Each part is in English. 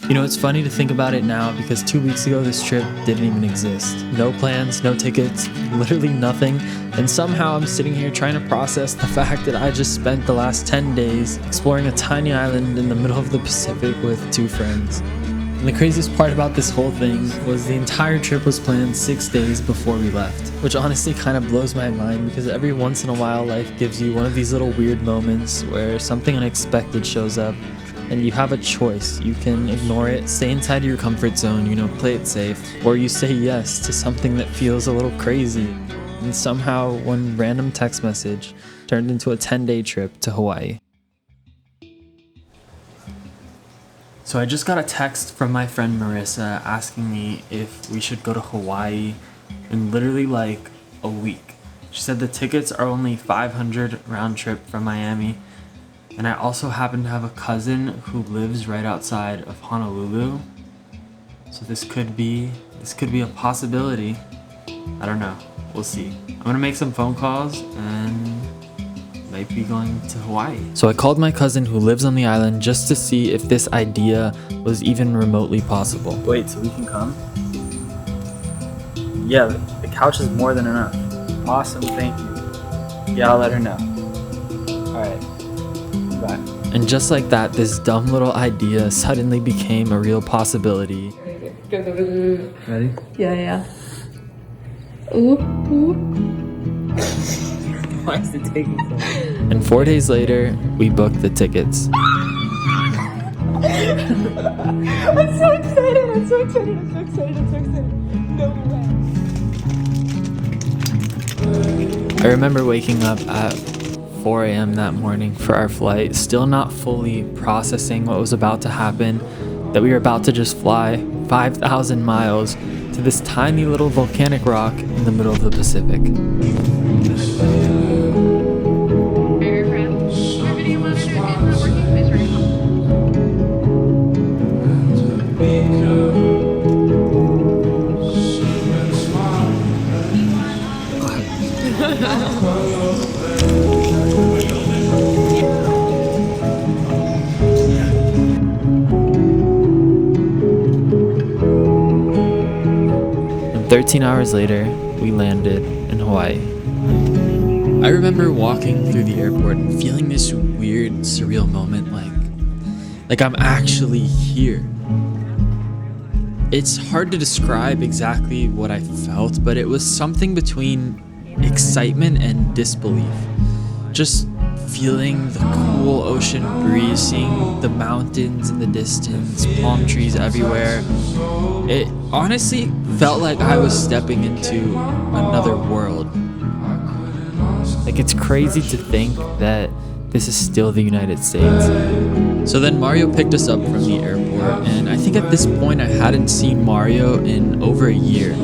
You know, it's funny to think about it now because 2 weeks ago this trip didn't even exist. No plans, no tickets, literally nothing. And somehow I'm sitting here trying to process the fact that I just spent the last 10 days exploring a tiny island in the middle of the Pacific with 2 friends. And the craziest part about this whole thing was the entire trip was planned 6 days before we left, which honestly kind of blows my mind because every once in a while life gives you one of these little weird moments where something unexpected shows up and you have a choice. You can ignore it, stay inside your comfort zone, you know, play it safe, or you say yes to something that feels a little crazy. And somehow one random text message turned into a 10-day trip to Hawaii. So I just got a text from my friend Marissa asking me if we should go to Hawaii in literally like a week. She said the tickets are only $500 round trip from Miami. And I also happen to have a cousin who lives right outside of Honolulu. So this could be a possibility. I don't know. We'll see. I'm gonna make some phone calls and might be going to Hawaii. So I called my cousin who lives on the island just to see if this idea was even remotely possible. Wait, so we can come? Yeah, the couch is more than enough. Awesome, thank you. Yeah, I'll let her know. Alright. Bye. And just like that, this dumb little idea suddenly became a real possibility. Ready? Yeah. Ooh. Why is it taking so long? And 4 days later, we booked the tickets. I'm so excited. No way. I remember waking up at 4 a.m. that morning for our flight, still not fully processing what was about to happen, that we were about to just fly 5,000 miles to this tiny little volcanic rock in the middle of the Pacific. And 13 hours later, we landed in Hawaii. I remember walking through the airport and feeling this weird, surreal moment, like I'm actually here. It's hard to describe exactly what I felt, but it was something between excitement and disbelief. Just feeling the cool ocean breeze, seeing the mountains in the distance, palm trees everywhere. It honestly felt like I was stepping into another world. Like, it's crazy to think that this is still the United States. So then Mario picked us up from the airport, and I think at this point I hadn't seen Mario in over a year.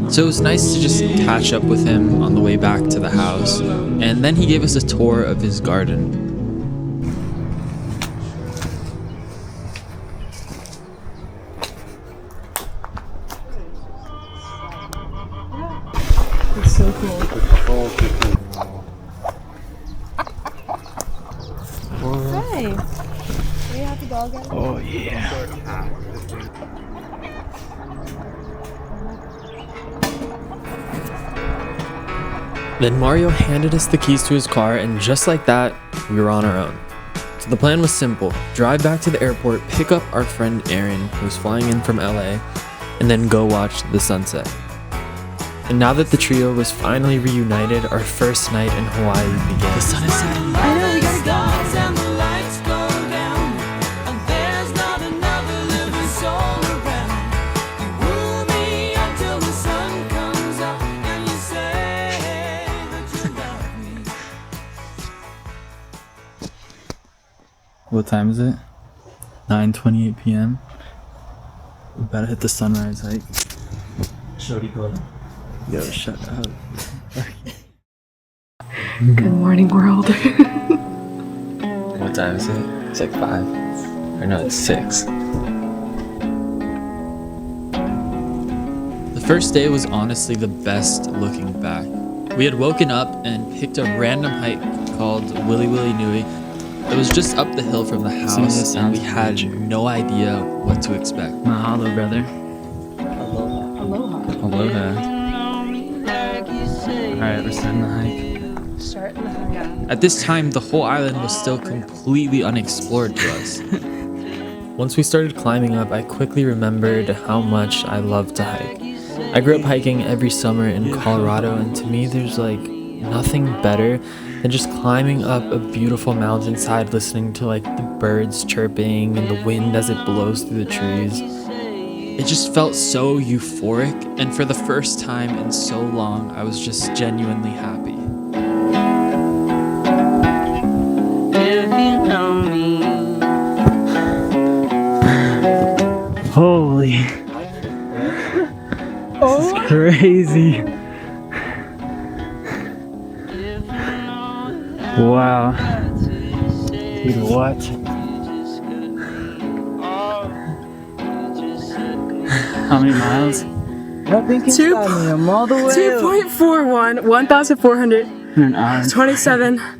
So it was nice to just catch up with him on the way back to the house, and then he gave us a tour of his garden. It's so cool. Hey, we have to go again. Oh yeah. Then Mario handed us the keys to his car, and just like that, we were on our own. So the plan was simple: drive back to the airport, pick up our friend Aaron, who was flying in from LA, and then go watch the sunset. And now that the trio was finally reunited, our first night in Hawaii began. The sun is setting. I know, we gotta go. What time is it? 9:28 p.m. We about to hit the sunrise hike. Shorty called. Yo, shut up. Good morning, world. What time is it? It's like 5. Or no, it's 6. The first day was honestly the best looking back. We had woken up and picked a random hike called Willy Willy Nui. It was just up the hill from the house, and we had no idea what to expect. Mahalo, brother. Aloha. Aloha. Alright, we're starting the hike. Starting the hike. At this time, the whole island was still completely unexplored to us. Once we started climbing up, I quickly remembered how much I love to hike. I grew up hiking every summer in Colorado, and to me there's like nothing better than just climbing up a beautiful mountainside, listening to like the birds chirping and the wind as it blows through the trees. It just felt so euphoric, and for the first time in so long, I was just genuinely happy. If you know me. Holy. This is crazy. Wow. Dude, what? How many miles? Nothing can stop me. I'm all the way up. 2.41, 1,427 In an hour.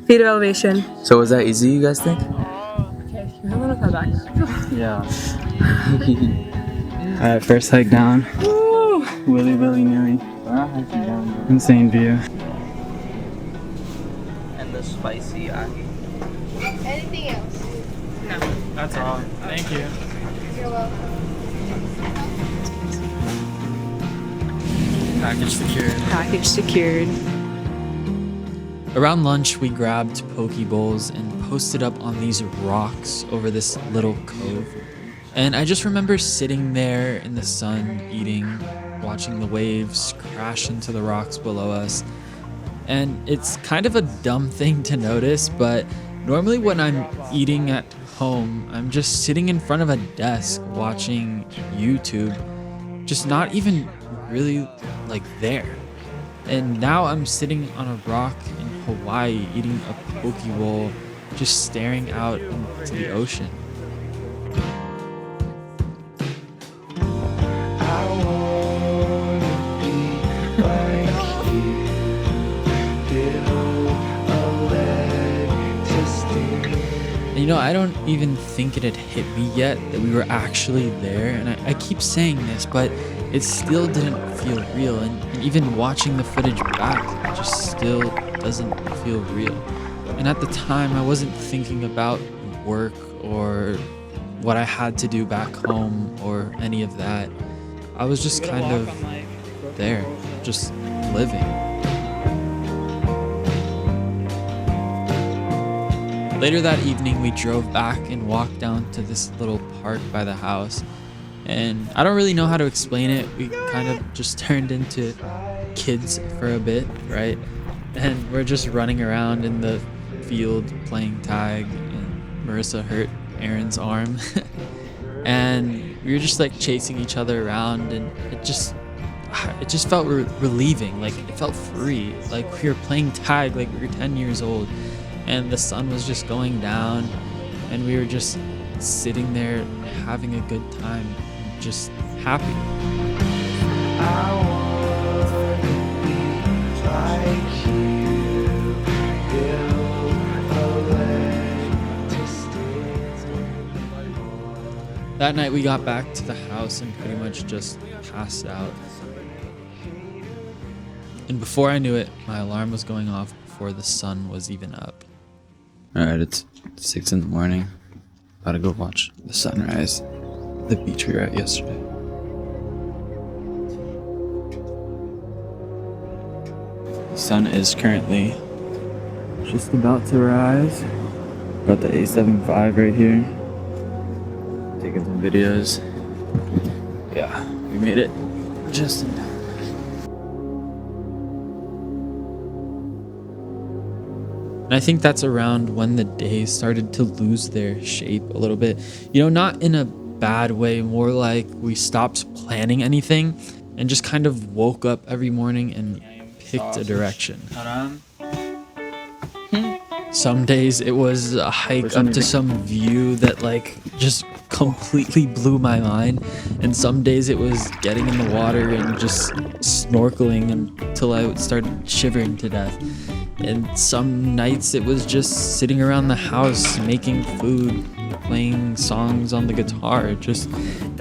feet of elevation. So was that easy, you guys think? Okay, I'm gonna come back. Yeah. Alright, first hike down. Woo! Willy nilly. Insane view. And the spicy ahi. Anything else? That's all. Thank you. You're welcome. Package secured. Package secured. Around lunch, we grabbed poke bowls and posted up on these rocks over this little cove. And I just remember sitting there in the sun, eating, watching the waves crash into the rocks below us. And it's kind of a dumb thing to notice, but normally when I'm eating at home, I'm just sitting in front of a desk watching YouTube, just not even really like there. And now I'm sitting on a rock in Hawaii eating a poke bowl, just staring out into the ocean. And you know, I don't even think it had hit me yet that we were actually there. And I keep saying this, but it still didn't feel real. And even watching the footage back, it just still doesn't feel real. And at the time, I wasn't thinking about work or what I had to do back home or any of that. I was just kind of there, just living. Later that evening, we drove back and walked down to this little park by the house. And I don't really know how to explain it. We kind of just turned into kids for a bit, right? And we're just running around in the field playing tag, and Marissa hurt Aaron's arm. And we were just like chasing each other around, and it just felt relieving. Like it felt free. Like we were playing tag like we were 10 years old, and the sun was just going down, and we were just sitting there having a good time, just happy. I wanna be like you, build a leg to stand. That night we got back to the house and pretty much just passed out. And before I knew it, my alarm was going off before the sun was even up. Alright, it's 6 in the morning. About to go watch the sunrise. The beach we were at yesterday. The sun is currently just about to rise. We're at the A75 right here. Taking some videos. Yeah, we made it just in time. And I think that's around when the days started to lose their shape a little bit. You know, not in a bad way, more like we stopped planning anything and just kind of woke up every morning and picked a direction. Some days it was a hike up to some view that like just completely blew my mind, and some days it was getting in the water and just snorkeling until I started shivering to death. And some nights it was just sitting around the house making food, playing songs on the guitar, just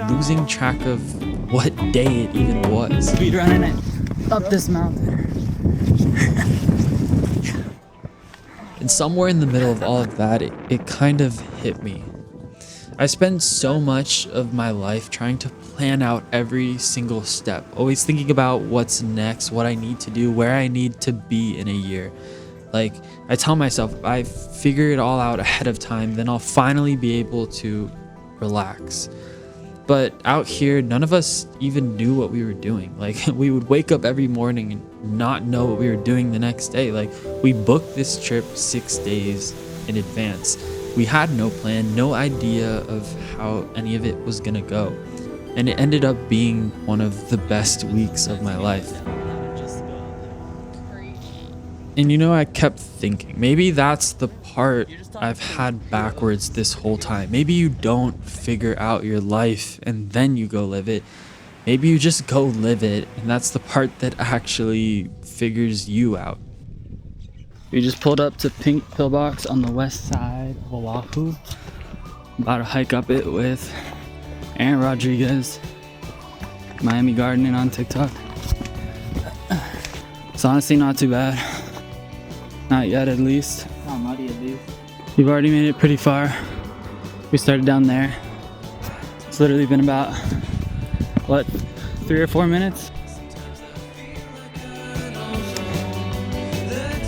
losing track of what day it even was. Speed running it up this mountain. And somewhere in the middle of all of that, it kind of hit me. I spend so much of my life trying to plan out every single step, always thinking about what's next, what I need to do, where I need to be in a year. Like, I tell myself, if I figure it all out ahead of time, then I'll finally be able to relax. But out here, none of us even knew what we were doing. Like, we would wake up every morning and not know what we were doing the next day. Like, we booked this trip 6 days in advance. We had no plan, no idea of how any of it was gonna go. And it ended up being one of the best weeks of my life. And you know, I kept thinking, maybe that's the part I've had backwards this whole time. Maybe you don't figure out your life and then you go live it. Maybe you just go live it, and that's the part that actually figures you out. We just pulled up to Pink Pillbox on the west side of Oʻahu. About to hike up it with Aaron Rodriguez, Miami Gardening on TikTok. It's honestly not too bad. Not yet, at least. Not muddy, at least. We've already made it pretty far. We started down there. It's literally been about, what, 3 or 4 minutes?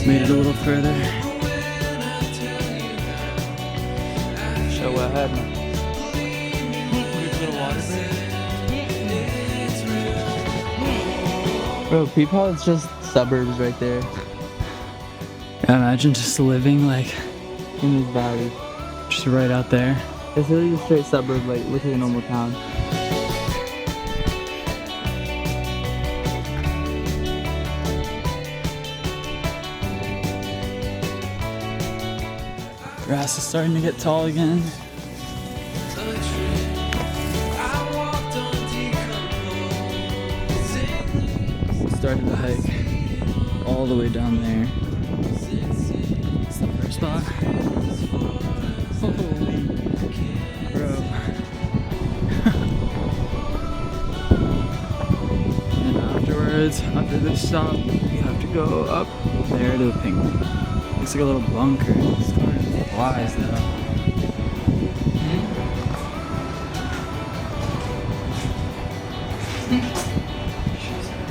Made it a little further. Show ahead. Bro, peep how it's just suburbs right there Yeah, imagine just living like in this valley. just right out there. It's really a straight suburb, like look like a normal town. Grass is starting to get tall again. Started the hike all the way down there. It's the first spot. Holy bro. And afterwards, after this stop, we have to go up there to the pink one. Looks like a little bunker. It's kind of flies though.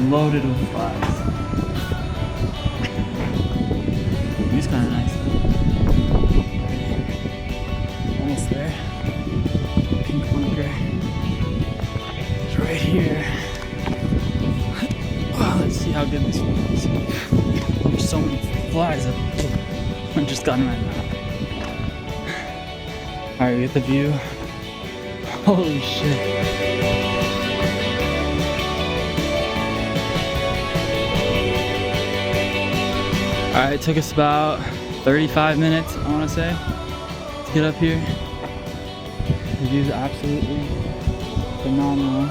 Loaded with flies. He's kind of nice though. Almost there. Pink bunker. It's right here. Oh, let's see how good this feels. There's so many flies that I just got in my mouth. Alright, we get the view. Holy shit. Alright, it took us about 35 minutes, I want to say, to get up here. The view's absolutely phenomenal.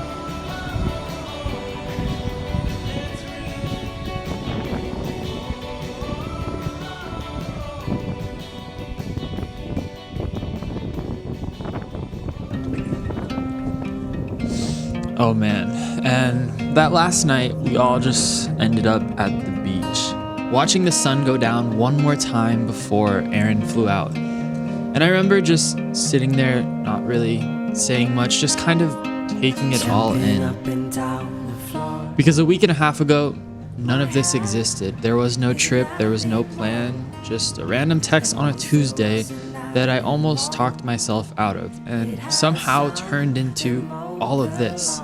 Oh man, and that last night we all just ended up at the beach, watching the sun go down one more time before Aaron flew out. And I remember just sitting there, not really saying much, just kind of taking it all in. Because a week and a half ago, none of this existed. There was no trip, there was no plan, just a random text on a Tuesday that I almost talked myself out of and somehow turned into all of this.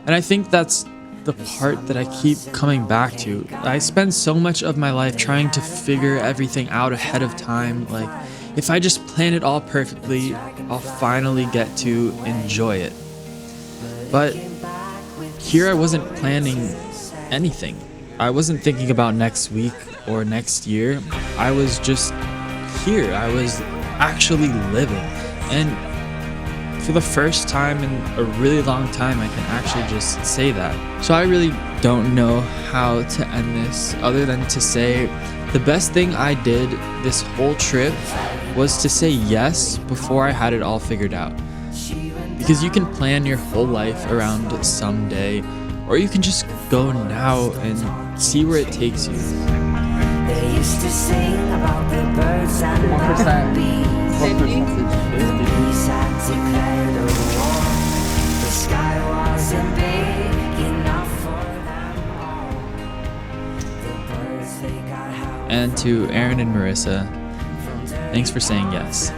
And I think that's the part that I keep coming back to. I spend so much of my life trying to figure everything out ahead of time. Like, if I just plan it all perfectly, I'll finally get to enjoy it. But here I wasn't planning anything. I wasn't thinking about next week or next year. I was just here. I was actually living. And for the first time in a really long time, I can actually just say that. So I really don't know how to end this other than to say the best thing I did this whole trip was to say yes before I had it all figured out. Because you can plan your whole life around someday, or you can just go now and see where it takes you. They used to sing about the birds and the bees. The bees had declared a war. The sky wasn't big enough for them all. The birds, they got how. And to Aaron and Marissa, thanks for saying yes.